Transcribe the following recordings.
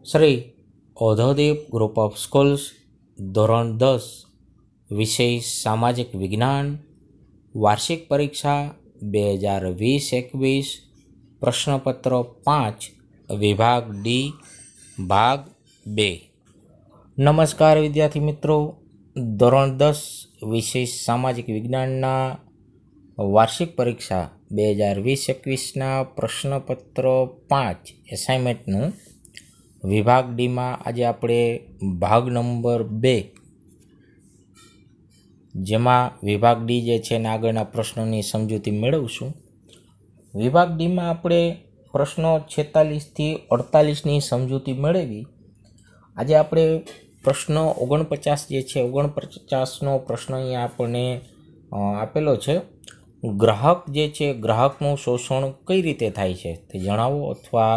Shri ઔધોદીપ group of schools ધોરણ 10 વિષય સામાજિક વિજ્ઞાન વાર્ષિક પરીક્ષા 2020-21 પ્રશ્નપત્ર 5 વિભાગ ડી ભાગ 2। નમસ્કાર વિદ્યાર્થી મિત્રો, ધોરણ 10 વિષય સામાજિક વિજ્ઞાનના વાર્ષિક પરીક્ષા 2020-21ના પ્રશ્નપત્ર 5 એસાઇનમેન્ટનું વિભાગ ડીમાં આજે આપણે ભાગ નંબર 2 જેમાં વિભાગ ડી જે છે એના આગળના પ્રશ્નોની સમજૂતી મેળવશું। વિભાગ ડીમાં આપણે પ્રશ્નો 46થી 48ની સમજૂતી મેળવી। આજે આપણે પ્રશ્નો 49 જે છે 49નો પ્રશ્ન અહીંયા આપણને આપેલો છે। ગ્રાહક જે છે ગ્રાહકનું શોષણ કઈ રીતે થાય છે તે જણાવો, અથવા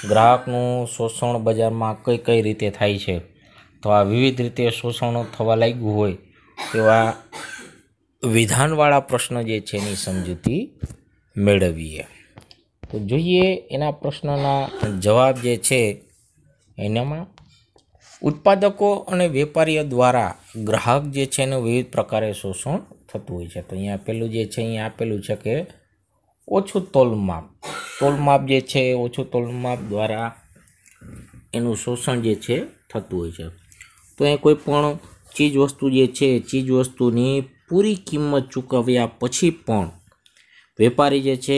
ગ્રાહકનું શોષણ બજારમાં કઈ રીતે થાય છે, તો આ વિવિધ રીતે શોષણ થવા લાગ્યું હોય તેવા વિધાનવાળા પ્રશ્ન જે છે એની સમજૂતી મેળવીએ। તો જોઈએ એના પ્રશ્નના જવાબ જે છે એનામાં ઉત્પાદકો અને વેપારીઓ દ્વારા ગ્રાહક જે છે એનું વિવિધ પ્રકારે શોષણ થતું હોય છે। તો અહીંયા પેલું જે છે અહીંયા આપેલું છે કે ઓછું તોલમાપ જે છે ઓછું તોલમાપ દ્વારા એનું શોષણ જે છે થતું હોય છે। તો એ કોઈ પણ ચીજ વસ્તુ જે છે ચીજ વસ્તુની પૂરી કિંમત ચૂકવ્યા પછી પણ વેપારી જે છે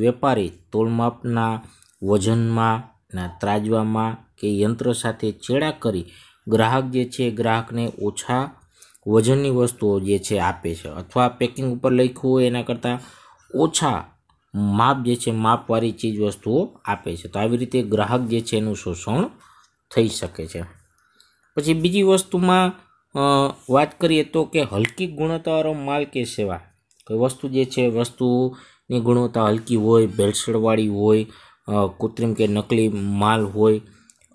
વેપારી તોલમાપના વજનમાં ના ત્રાજવામાં કે યંત્ર સાથે ચેડા કરી ગ્રાહક જે છે ગ્રાહકને ઓછા વજનની વસ્તુઓ જે છે આપે છે, અથવા પેકિંગ ઉપર લખ્યું હોય એના કરતાં ઓછા માપ જે છે માપવાળી ચીજ વસ્તુઓ આપે છે। તો આવી રીતે ગ્રાહક જે છે એનું શોષણ થઈ શકે છે। પછી બીજી વસ્તુમાં વાત કરીએ તો કે હલકી ગુણવત્તાવાળો માલ કે સેવા, કોઈ વસ્તુ જે છે વસ્તુની ગુણવત્તા હલકી હોય, ભેળસેળવાળી હોય, કૃત્રિમ કે નકલી માલ હોય,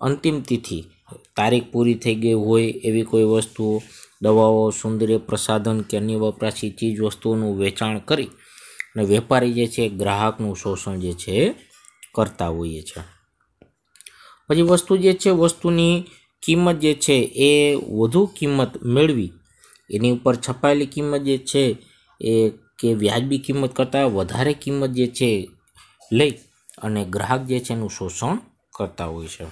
અંતિમ તિથિ તારીખ પૂરી થઈ ગઈ હોય એવી કોઈ વસ્તુઓ, દવાઓ, સૌંદર્ય પ્રસાધન કે અન્ય વપરાશી ચીજ વસ્તુઓનું વેચાણ કરી અને વેપારી જે છે ગ્રાહકનું શોષણ જે છે કરતા હોઈએ છે। પછી વસ્તુ જે છે વસ્તુની કિંમત જે છે એ વધુ કિંમત મેળવી એની ઉપર છપાયેલી કિંમત જે છે એ કે વ્યાજબી કિંમત કરતાં વધારે કિંમત જે છે લઈ અને ગ્રાહક જે છે એનું શોષણ કરતા હોય છે।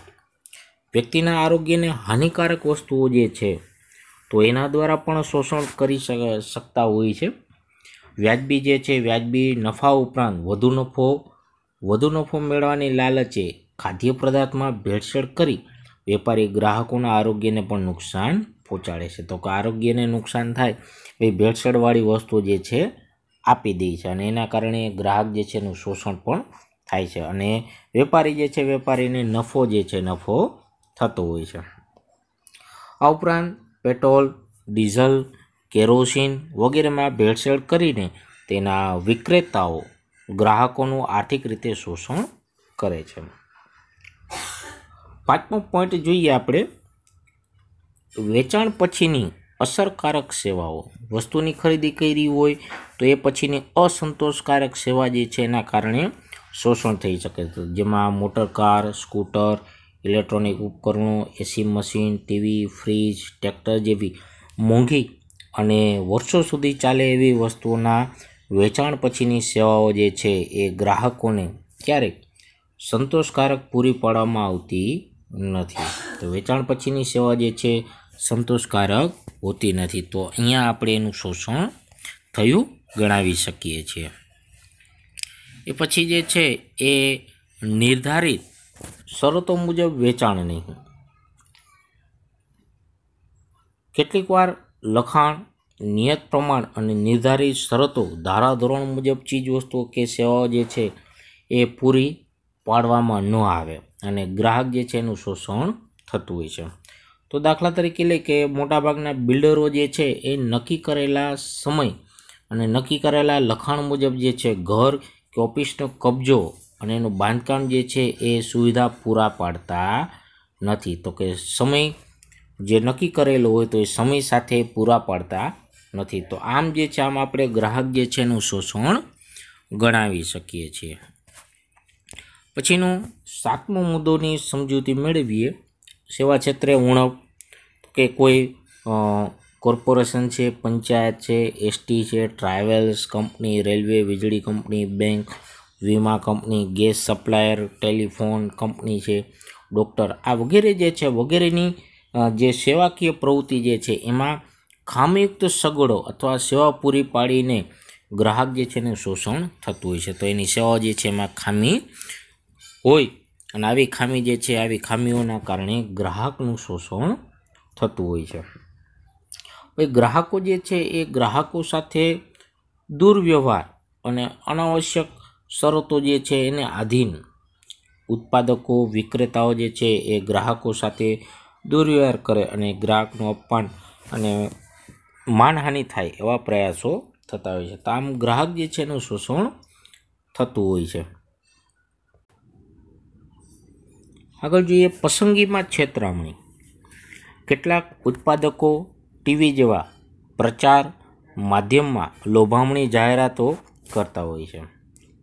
વ્યક્તિના આરોગ્યને હાનિકારક વસ્તુઓ જે છે તો એના દ્વારા પણ શોષણ કરી શકતા હોય છે। વ્યાજબી જે છે વ્યાજબી નફા ઉપરાંત વધુ નફો મેળવવાની લાલચે ખાદ્ય પદાર્થમાં ભેળસેળ કરી વેપારી ગ્રાહકોના આરોગ્યને પણ નુકસાન પહોંચાડે છે। તો કે આરોગ્યને નુકસાન થાય એ ભેળસેળવાળી વસ્તુ જે છે આપી દે છે અને એના કારણે ગ્રાહક જે છે એનું શોષણ પણ થાય છે અને વેપારી જે છે વેપારીને નફો જે છે નફો થતો હોય છે। આ ઉપરાંત પેટ્રોલ, ડીઝલ, કેરોસીન વગેરેમાં ભેળસેળ કરીને તેના વિક્રેતાઓ ગ્રાહકોનું આર્થિક રીતે શોષણ કરે છે। 5મો પોઈન્ટ જોઈએ આપણે, વેચાણ પછીની અસરકારક સેવાઓ। વસ્તુની ખરીદી કરી હોય તો એ પછીની અસંતોષકારક સેવા જે છે એના કારણે શોષણ થઈ શકે છે, જેમાં મોટર કાર, સ્કૂટર, ઇલેક્ટ્રોનિક ઉપકરણો, AC machine, TV, fridge, tractor જેવી મોંઘી અને વર્ષો સુધી ચાલે એવી વસ્તુઓના વેચાણ પછીની સેવાઓ જે છે એ ગ્રાહકોને ક્યારેક સંતોષકારક પૂરી પાડવામાં આવતી નથી। તો વેચાણ પછીની સેવા જે છે સંતોષકારક હોતી નથી, તો અહીંયા આપણે એનું શોષણ થયું ગણાવી શકીએ છીએ। એ પછી જે છે એ નિર્ધારિત શરતો મુજબ વેચાણ નહીં। કેટલીક વાર લખાણ, નિયત પ્રમાણ અને નિર્ધારિત શરતો ધારાધોરણ મુજબ ચીજ વસ્તુઓ કે સેવાઓ જે છે એ પૂરી પાડવામાં ન આવે અને ગ્રાહક જે છે એનું શોષણ થતું હોય છે। તો દાખલા તરીકે લે કે મોટાભાગના બિલ્ડરો જે છે એ નક્કી કરેલા સમય અને નક્કી કરેલા લખાણ મુજબ જે છે ઘર કે ઓફિસનો કબજો અને એનું બાંધકામ જે છે એ સુવિધા પૂરા પાડતા નથી। તો કે સમય જે નક્કી કરેલો હોય તો એ સમય સાથે પૂરા પાડતા નથી। તો આમ જે છે આમ આપણે ગ્રાહક જે છે એનું શોષણ ગણાવી શકીએ છીએ। પછીનો 7મો મુદ્દોની સમજૂતી મેળવીએ। સેવા ક્ષેત્રે ઉણપ કે કોઈ કોર્પોરેશન છે, પંચાયત છે, એસટી છે, ટ્રાવેલ્સ કંપની, રેલવે, વીજળી કંપની, બેંક, વીમા company, gas supplier, telephone company છે, ડૉક્ટર, આ વગેરે જે છે વગેરેની જે સેવાકીય પ્રવૃત્તિ જે છે એમાં ખામીયુક્ત સગવડો અથવા સેવા પૂરી પાડીને ગ્રાહક જે છે એનું શોષણ થતું હોય છે. તો એની સેવા જે છે એમાં ખામી હોય અને આવી ખામી જે છે, આવી ખામીઓના કારણે ગ્રાહકનું શોષણ થતું હોય છે. ભાઈ ગ્રાહકો જે છે એ ગ્રાહકો સાથે દુર્વ્યવહાર અને અનાવશ્યક શરતો જે છે એને આધીન ઉત્પાદકો, વિક્રેતાઓ જે છે એ ગ્રાહકો સાથે દુર્વ્યવહાર કરે અને ગ્રાહકનું અપમાન અને માનહાનિ થાય એવા પ્રયાસો થતા હોય છે. તો આમ ગ્રાહક જે છે એનું શોષણ થતું હોય છે. આગળ જોઈએ પસંદગીમાં છેતરામણી. કેટલાક ઉત્પાદકો ટીવી જેવા પ્રચાર માધ્યમમાં લોભામણી જાહેરાતો કરતા હોય છે.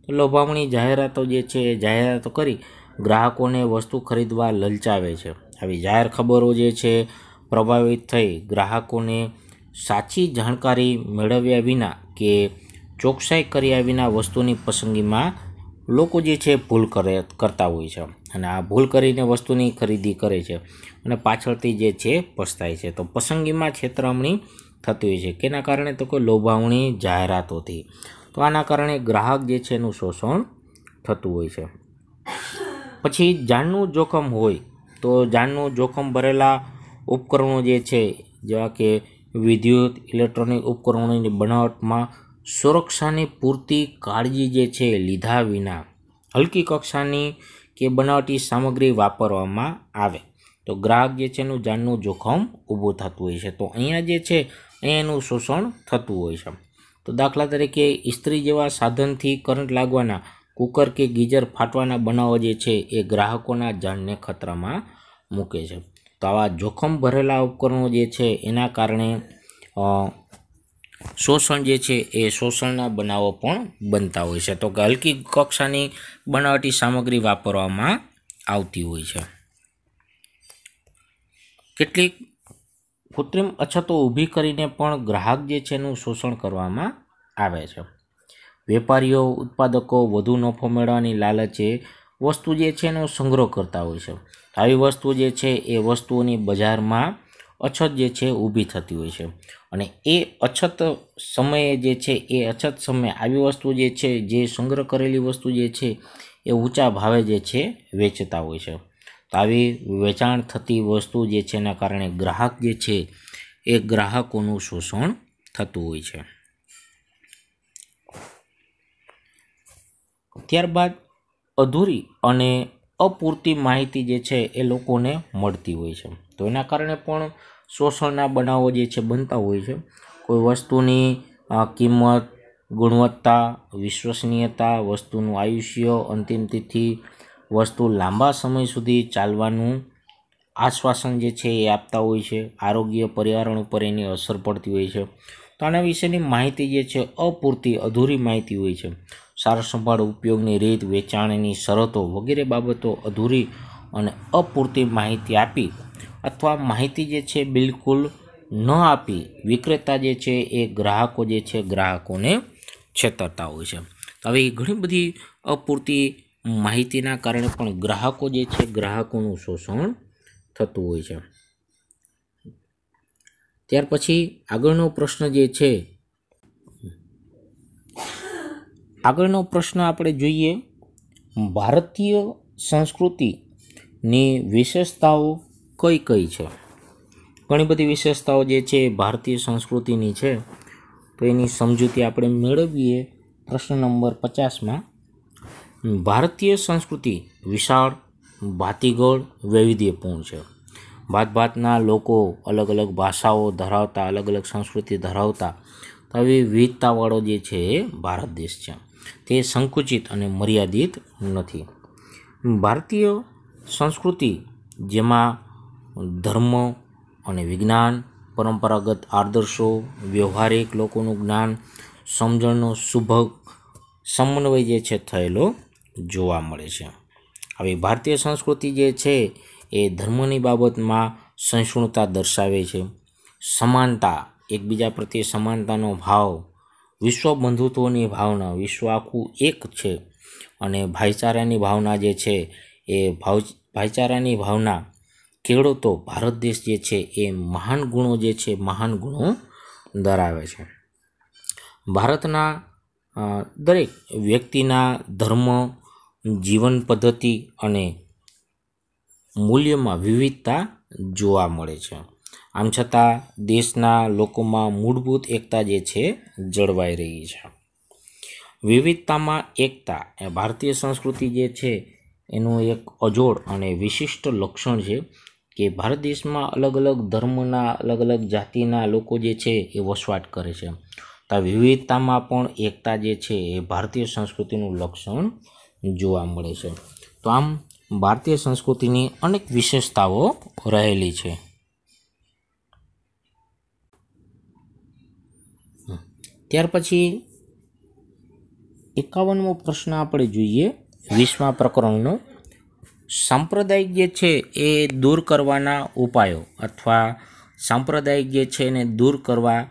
લોભામણી જાહેરાતો જે છે એ જાહેરાતો કરી ગ્રાહકોને વસ્તુ ખરીદવા લલચાવે છે. આવી જાહેર ખબરો જે છે પ્રભાવિત થઈ ગ્રાહકોને સાચી જાણકારી મેળવ્યા વિના કે ચોકસાઈ કર્યા વિના વસ્તુની પસંદગીમાં લોકો જે છે ભૂલ કરતા હોય છે અને આ ભૂલ કરીને વસ્તુની ખરીદી કરે છે અને પાછળથી જે છે પછતાય છે. તો પસંદગીમાં છેતરામણી થતી હોય છે. કેના કારણે? તો કે લોભામણી જાહેરાતોથી. તો આના કારણે ગ્રાહક જે છે એનું શોષણ થતું હોય છે. પછી જાનનું જોખમ હોય તો જાનનું જોખમ ભરેલા ઉપકરણો જે છે જેવા કે વિદ્યુત ઇલેક્ટ્રોનિક ઉપકરણોની બનાવટમાં સુરક્ષાની પૂરતી કાળજી જે છે લીધા વિના હલકી કક્ષાની કે બનાવટી સામગ્રી વાપરવામાં આવે તો ગ્રાહક જે છે એનું જાનનું જોખમ ઊભું થતું હોય છે. તો અહીંયા જે છે એનું શોષણ થતું હોય છે. તો દાખલા તરીકે ઇસ્ત્રી જેવા સાધનથી કરંટ લાગવાના, કુકર કે ગીઝર ફાટવાના બનાવો જે છે એ ગ્રાહકોના જાનને ખતરામાં મૂકે છે. તો આવા જોખમ ભરેલા ઉપકરણો જે છે એના કારણે શોષણ જે છે એ શોષણના બનાવો પણ બનતા હોય છે. તો કે હલકી કક્ષાની બનાવટી સામગ્રી વાપરવામાં આવતી હોય છે. કેટલીક કૃત્રિમ અછતો ઊભી કરીને પણ ગ્રાહક જે છે એનું શોષણ કરવામાં આવે છે. વેપારીઓ, ઉત્પાદકો વધુ નફો મેળવવાની લાલચે વસ્તુ જે છે એનો સંગ્રહ કરતા હોય છે. આવી વસ્તુ જે છે એ વસ્તુઓની બજારમાં અછત જે છે ઊભી થતી હોય છે અને એ અછત સમયે જે છે એ અછત સમયે આવી વસ્તુ જે છે જે સંગ્રહ કરેલી વસ્તુ જે છે એ ઊંચા ભાવે જે છે વેચતા હોય છે. તો આવી વેચાણ થતી વસ્તુ જે છે એના કારણે ગ્રાહક જે છે એ ગ્રાહકોનું શોષણ થતું હોય છે. ત્યારબાદ અધૂરી અને અપૂરતી માહિતી જે છે એ લોકોને મળતી હોય છે. તો એના કારણે પણ શોષણના બનાવો જે છે બનતા હોય છે. કોઈ વસ્તુની કિંમત, ગુણવત્તા, વિશ્વસનીયતા, વસ્તુનું આયુષ્ય, અંતિમ તિથિ, વસ્તુ લાંબા સમય સુધી ચાલવાનું આશ્વાસન જે છે એ આપતા હોય છે. આરોગ્ય, પર્યાવરણ ઉપર એની અસર પડતી હોય છે. તો આના વિશેની માહિતી જે છે અપૂરતી, અધૂરી માહિતી હોય છે. સાર સંભાળ ઉપયોગની રીત, વેચાણની શરતો વગેરે બાબતો અધૂરી અને અપૂરતી માહિતી આપી અથવા માહિતી જે છે બિલકુલ ન આપી વિક્રેતા જે છે એ ગ્રાહકો જે છે ગ્રાહકોને છેતરતા હોય છે. હવે ઘણી બધી અપૂરતી માહિતીના કારણે પણ ગ્રાહકો જે છે ગ્રાહકોનું શોષણ થતું હોય છે. ત્યાર પછી આગળનો પ્રશ્ન જે છે, આગળનો પ્રશ્ન આપણે જોઈએ ભારતીય સંસ્કૃતિની વિશેષતાઓ કઈ કઈ છે. ઘણી બધી વિશેષતાઓ જે છે ભારતીય સંસ્કૃતિની છે તો એની સમજૂતી આપણે મેળવીએ. પ્રશ્ન નંબર 50માં ભારતીય સંસ્કૃતિ વિશાળ, ભાતીગળ, વૈવિધ્યપૂર્ણ છે. ભાતભાતના લોકો, અલગ અલગ ભાષાઓ ધરાવતા, અલગ અલગ સંસ્કૃતિ ધરાવતા આવી વિવિધતાવાળો જે છે એ ભારત દેશ છે. તે સંકુચિત અને મર્યાદિત નથી. ભારતીય સંસ્કૃતિ જેમાં ધર્મ અને વિજ્ઞાન, પરંપરાગત આદર્શો, વ્યવહારિક લોકોનું જ્ઞાન, સમજણનો સુભગ સમન્વય જે છે થયેલો જોવા મળે છે. હવે ભારતીય સંસ્કૃતિ જે છે એ ધર્મની બાબતમાં સહિષ્ણુતા દર્શાવે છે. સમાનતા, એકબીજા પ્રત્યે સમાનતાનો ભાવ, વિશ્વ બંધુત્વની ભાવના, વિશ્વ આખું એક છે, અને ભાઈચારાની ભાવના જે છે એ ભાઈચારાની ભાવના ખેડૂતો, ભારત દેશ જે છે એ મહાન ગુણો જે છે મહાન ગુણો ધરાવે છે. ભારતના દરેક વ્યક્તિના ધર્મ, જીવન પદ્ધતિ અને મૂલ્યમાં વિવિધતા જોવા મળે છે. આમ છતાં દેશના લોકોમાં મૂળભૂત એકતા જે છે જળવાઈ રહી છે. વિવિધતામાં એકતા એ ભારતીય સંસ્કૃતિ જે છે એનું એક અજોડ અને વિશિષ્ટ લક્ષણ છે કે ભારત દેશમાં અલગ અલગ ધર્મના, અલગ અલગ જાતિના લોકો જે છે એ વસવાટ કરે છે. તો વિવિધતામાં પણ એકતા જે છે એ ભારતીય સંસ્કૃતિનું લક્ષણ જોવા મળે છે. તો આમ ભારતીય સંસ્કૃતિની અનેક વિશેષતાઓ રહેલી છે. ત્યાર પછી 51મો પ્રશ્ન આપણે જોઈએ 20મા પ્રકરણનો. સાંપ્રદાયિક જે છે એ દૂર કરવાના ઉપાયો અથવા સાંપ્રદાયિક જે છે એને દૂર કરવા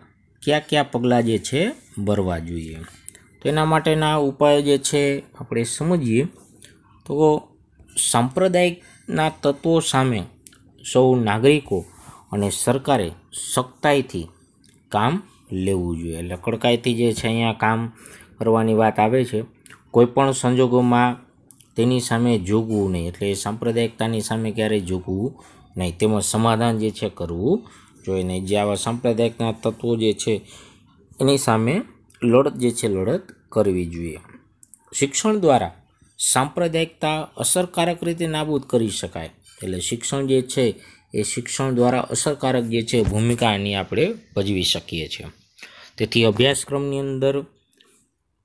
કયા કયા પગલાં જે છે ભરવા જોઈએ. તો એના માટેના ઉપાયો જે છે આપણે સમજીએ. તો સાંપ્રદાયિકના તત્વો સામે સૌ નાગરિકો અને સરકારે સખ્તાઈથી કામ લેવું જોઈએ. એટલે કડકાઈથી જે છે અહીંયા કામ કરવાની વાત આવે છે. કોઈપણ સંજોગોમાં તેની સામે જોગવું નહીં, એટલે સાંપ્રદાયિકતાની સામે ક્યારેય જોગવું નહીં, તેમજ સમાધાન જે છે કરવું જોઈએ નહીં. જે આવા સાંપ્રદાયિકના તત્વો જે છે એની સામે લડત જે છે લડત કરવી જોઈએ. શિક્ષણ દ્વારા સાંપ્રદાયિકતા અસરકારક રીતે નાબૂદ કરી શકાય. એટલે શિક્ષણ જે છે એ શિક્ષણ દ્વારા અસરકારક જે છે ભૂમિકાની આપણે ભજવી શકીએ છીએ. તેથી અભ્યાસક્રમની અંદર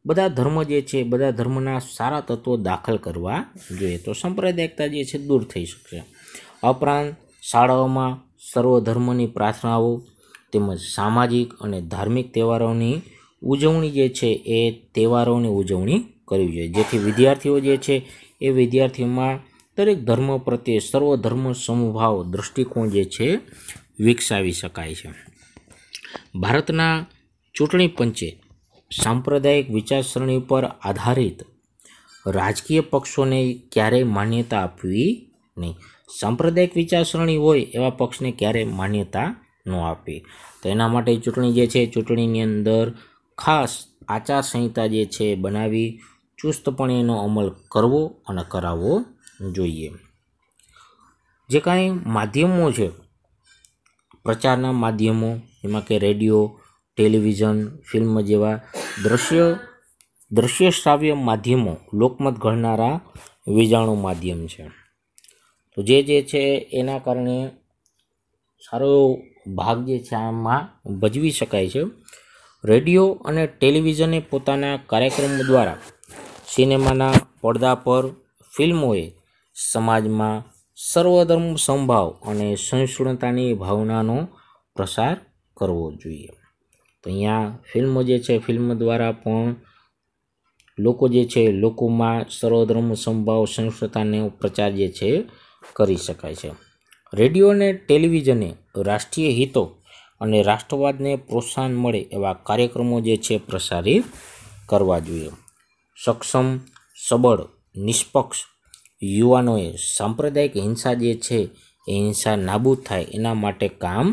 બધા ધર્મ જે છે, બધા ધર્મના સારા તત્વો દાખલ કરવા જોઈએ, તો સાંપ્રદાયિકતા જે છે દૂર થઈ શકશે. ઉપરાંત શાળાઓમાં સર્વધર્મની પ્રાર્થનાઓ તેમજ સામાજિક અને ધાર્મિક તહેવારોની ઉજવણી જે છે એ તહેવારોની ઉજવણી કરવી જોઈએ, જેથી વિદ્યાર્થીઓ જે છે એ વિદ્યાર્થીઓમાં દરેક ધર્મ પ્રત્યે સર્વધર્મ સમભાવ દૃષ્ટિકોણ જે છે વિકસાવી શકાય છે. ભારતના ચૂંટણી પંચે સાંપ્રદાયિક વિચારસરણી પર આધારિત રાજકીય પક્ષોને ક્યારેય માન્યતા આપવી નહીં. સાંપ્રદાયિક વિચારસરણી હોય એવા પક્ષને ક્યારેય માન્યતા ન આપવી. તો એના માટે ચૂંટણી જે છે, ચૂંટણીની અંદર ખાસ આચારસંહિતા જે છે બનાવી ચુસ્તપણે એનો અમલ કરવો અને કરાવવો જોઈએ. જે કાંઈ માધ્યમો છે, પ્રચારના માધ્યમો, એમાં કે રેડિયો, ટેલિવિઝન, ફિલ્મ જેવા દ્રશ્ય શ્રાવ્ય માધ્યમો લોકમત ઘડનારા વીજાણુ માધ્યમ છે. તો જે છે એના કારણે સારો ભાગ જે છે આમાં ભજવી શકાય છે. રેડિયો અને ટેલિવિઝને પોતાના કાર્યક્રમો દ્વારા, સિનેમાના પડદા પર ફિલ્મોએ સમાજમાં સર્વધર્મ સમભાવ અને સહિષ્ણુતાની ભાવનાનો પ્રસાર કરવો જોઈએ. તો અહીંયા ફિલ્મો જે છે, ફિલ્મ દ્વારા પણ લોકો જે છે લોકોમાં સર્વધર્મ સમભાવ સહિષ્ણુતાનો પ્રચાર જે છે કરી શકાય છે. રેડિયો અને ટેલિવિઝને રાષ્ટ્રીય હિતો અને રાષ્ટ્રવાદને પ્રોત્સાહન મળે એવા કાર્યક્રમો જે છે પ્રસારિત કરવા જોઈએ. સક્ષમ, સબળ, નિષ્પક્ષ યુવાનોએ સાંપ્રદાયિક હિંસા જે છે એ હિંસા નાબૂદ થાય એના માટે કામ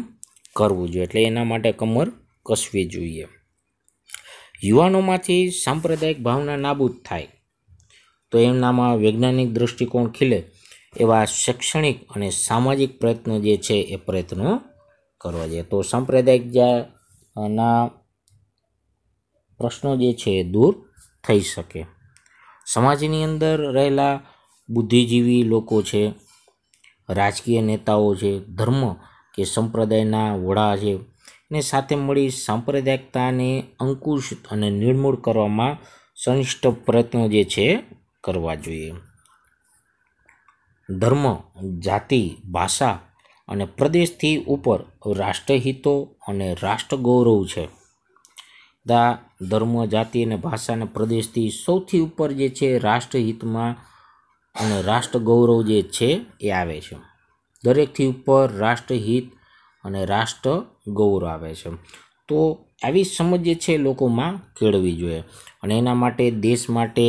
કરવું જોઈએ, એટલે એના માટે કમર કસવી જોઈએ. યુવાનોમાંથી સાંપ્રદાયિક ભાવના નાબૂદ થાય તો એમનામાં વૈજ્ઞાનિક દૃષ્ટિકોણ ખીલે એવા શૈક્ષણિક અને સામાજિક પ્રયત્નો જે છે એ પ્રયત્નો કરવા જોઈએ. તો સાંપ્રદાયિક ના પ્રશ્નો જે છે એ દૂર થઈ શકે. સમાજની અંદર રહેલા બુદ્ધિજીવી લોકો છે, રાજકીય નેતાઓ છે, ધર્મ કે સંપ્રદાયના વડા છે, ને સાથે મળી સાંપ્રદાયિકતાને અંકુશિત અને નિર્મૂળ કરવામાં સંનિષ્ઠ પ્રયત્નો જે છે કરવા જોઈએ. ધર્મ, જાતિ, ભાષા અને પ્રદેશથી ઉપર રાષ્ટ્રહિતો અને રાષ્ટ્ર ગૌરવ છે. ધર્મ, જાતિ અને ભાષા અને પ્રદેશથી સૌથી ઉપર જે છે રાષ્ટ્રહિતમાં અને રાષ્ટ્ર ગૌરવ જે છે એ આવે છે. દરેકથી ઉપર રાષ્ટ્રહિત અને રાષ્ટ્ર ગૌરવ આવે છે. તો આવી સમજ જે છે લોકોમાં કેળવી જોઈએ અને એના માટે દેશ માટે,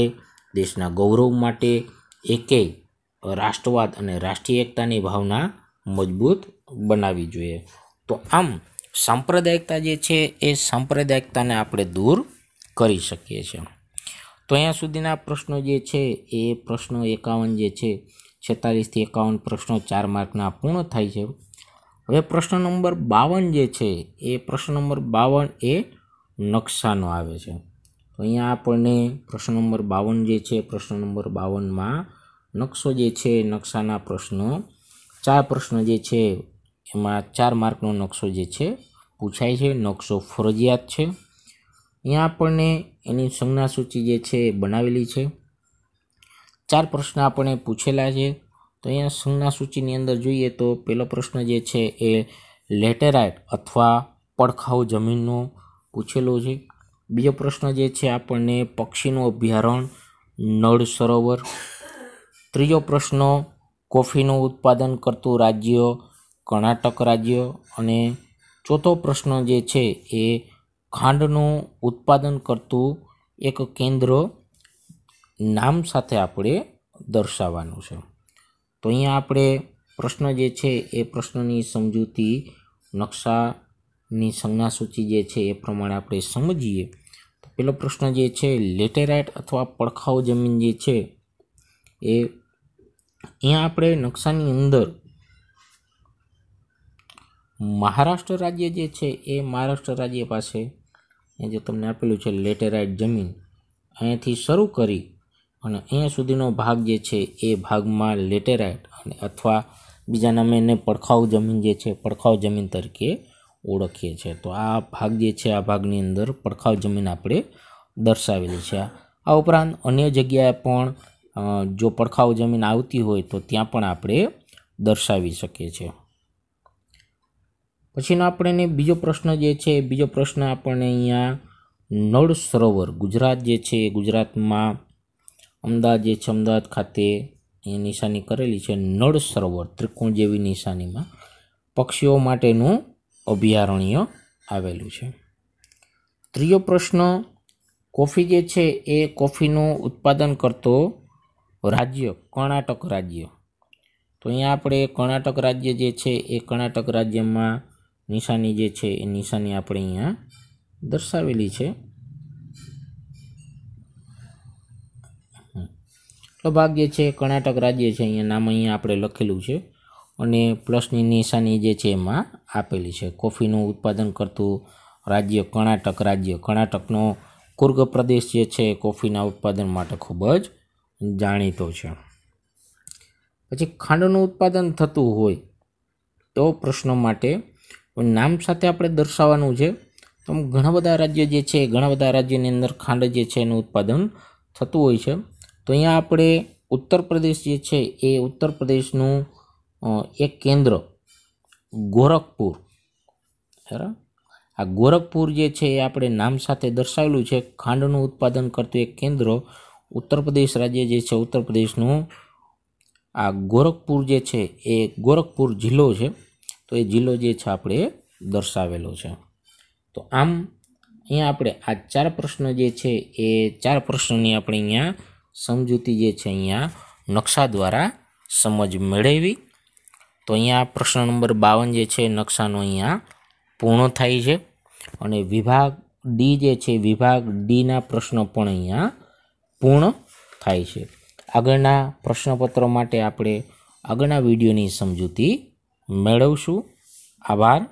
દેશના ગૌરવ માટે એકેય રાષ્ટ્રવાદ અને રાષ્ટ્રીય એકતાની ભાવના મજબૂત બનાવવી જોઈએ. તો આમ સાંપ્રદાયિકતા જે છે એ સાંપ્રદાયિકતાને આપણે દૂર કરી શકીએ છીએ. તો અહીંયા સુધીના પ્રશ્નો જે છે એ પ્રશ્નો 51 જે છે 46 થી 51 પ્રશ્નો 4 માર્કના પૂર્ણ થાય છે. હવે પ્રશ્ન નંબર 52 જે છે એ પ્રશ્ન નંબર 52 એ નકશાનો આવે છે. તો અહીંયા આપણને પ્રશ્ન નંબર 52 જે છે પ્રશ્ન નંબર 52માં નકશો જે છે નકશાના પ્રશ્નો 4 પ્રશ્નો જે છે એમાં 4 માર્કનો નકશો જે છે પૂછાય છે. નકશો ફરજિયાત છે. અહીંયા આપણને એની સંજ્ઞા સૂચિ જે છે એ બનાવેલી છે. 4 પ્રશ્ન આપણને પૂછેલા છે. તો અહીંયા સંજ્ઞા સૂચિની અંદર જોઈએ તો પહેલો પ્રશ્ન જે છે એ લેટેરાઇટ અથવા પડખાઉ જમીનનો પૂછેલો છે. બીજો પ્રશ્ન જે છે આપણને પક્ષીનું અભયારણ્ય નળ સરોવર. ત્રીજો પ્રશ્ન કોફીનું ઉત્પાદન કરતું રાજ્ય કર્ણાટક રાજ્ય. અને ચોથો પ્રશ્ન જે છે એ ખાંડનું ઉત્પાદન કરતું એક કેન્દ્ર નામ સાથે આપણે દર્શાવવાનું છે. તો અહીંયા આપણે પ્રશ્ન જે છે એ પ્રશ્નની સમજૂતી નકશાની સંજ્ઞા સૂચિ જે છે એ પ્રમાણે આપણે સમજીએ. તો પહેલો પ્રશ્ન જે છે લેટેરાઇટ અથવા પડખાઉ જમીન જે છે એ અહીંયા આપણે નકશાની અંદર મહારાષ્ટ્ર રાજ્ય જે છે એ મહારાષ્ટ્ર રાજ્ય પાસે એ જે તમને આપેલું છે લેટેરાઇટ જમીન અહીંયાથી શરૂ કરી અને અહીંયા સુધીનો ભાગ જે છે એ ભાગમાં લેટેરાઇટ અને અથવા બીજા નામે એને પડખાઉ જમીન જે છે પડખાઉ જમીન તરીકે ઓળખીએ છીએ. તો આ ભાગ જે છે આ ભાગની અંદર પડખાઉ જમીન આપણે દર્શાવેલી છે. આ ઉપરાંત અન્ય જગ્યાએ પણ જો પડખાઉ જમીન આવતી હોય તો ત્યાં પણ આપણે દર્શાવી શકીએ છીએ. પછીનો આપણને બીજો પ્રશ્ન જે છે બીજો પ્રશ્ન આપણને અહીંયા નળ સરોવર ગુજરાત જે છે ગુજરાતમાં અમદાવાદ જે છે અમદાવાદ ખાતે એ નિશાની કરેલી છે નળ સરોવર ત્રિકોણ જેવી નિશાનીમાં પક્ષીઓ માટેનું અભયારણ્ય આવેલું છે. ત્રીજો પ્રશ્ન કોફી જે છે એ કોફીનું ઉત્પાદન કરતો રાજ્ય કર્ણાટક રાજ્ય. તો અહીંયા આપણે કર્ણાટક રાજ્ય જે છે એ કર્ણાટક રાજ્યમાં નિશાની જે છે એ નિશાની આપણે અહીંયા દર્શાવેલી છે. ભાગ જે છે કર્ણાટક રાજ્ય છે અહીંયા નામ અહીંયા આપણે લખેલું છે અને પ્લસની નિશાની જે છે એમાં આપેલી છે. કોફીનું ઉત્પાદન કરતું રાજ્ય કર્ણાટક રાજ્ય. કર્ણાટકનો કુર્ગ પ્રદેશ જે છે કોફીના ઉત્પાદન માટે ખૂબ જ જાણીતો છે. પછી ખાંડનું ઉત્પાદન થતું હોય તો પ્રશ્નો માટે નામ સાથે આપણે દર્શાવવાનું છે. તો ઘણા બધા રાજ્યો જે છે ઘણા બધા રાજ્યની અંદર ખાંડ જે છે એનું ઉત્પાદન થતું હોય છે. તો અહીંયા આપણે ઉત્તર પ્રદેશ જે છે એ ઉત્તર પ્રદેશનું એક કેન્દ્ર ગોરખપુર, બરાબર, આ ગોરખપુર જે છે એ આપણે નામ સાથે દર્શાવેલું છે. ખાંડનું ઉત્પાદન કરતું એક કેન્દ્ર ઉત્તર પ્રદેશ રાજ્ય જે છે ઉત્તર પ્રદેશનું આ ગોરખપુર જે છે એ ગોરખપુર જિલ્લો છે. તો એ જિલ્લો જે છે આપણે દર્શાવેલો છે. તો આમ અહીંયા આપણે આ 4 પ્રશ્નો જે છે એ 4 પ્રશ્નોની આપણે અહીંયા સમજૂતી જે છે અહીંયા નકશા દ્વારા સમજ મેળવી. તો અહીંયા પ્રશ્ન નંબર 52 જે છે નકશાનો અહીંયા પૂર્ણ થાય છે અને વિભાગ ડી જે છે વિભાગ ડીના પ્રશ્નો પણ અહીંયા પૂર્ણ થાય છે. આગળના પ્રશ્નપત્રો માટે આપણે આગળના વિડીયોની સમજૂતી મેળવશું. આભાર.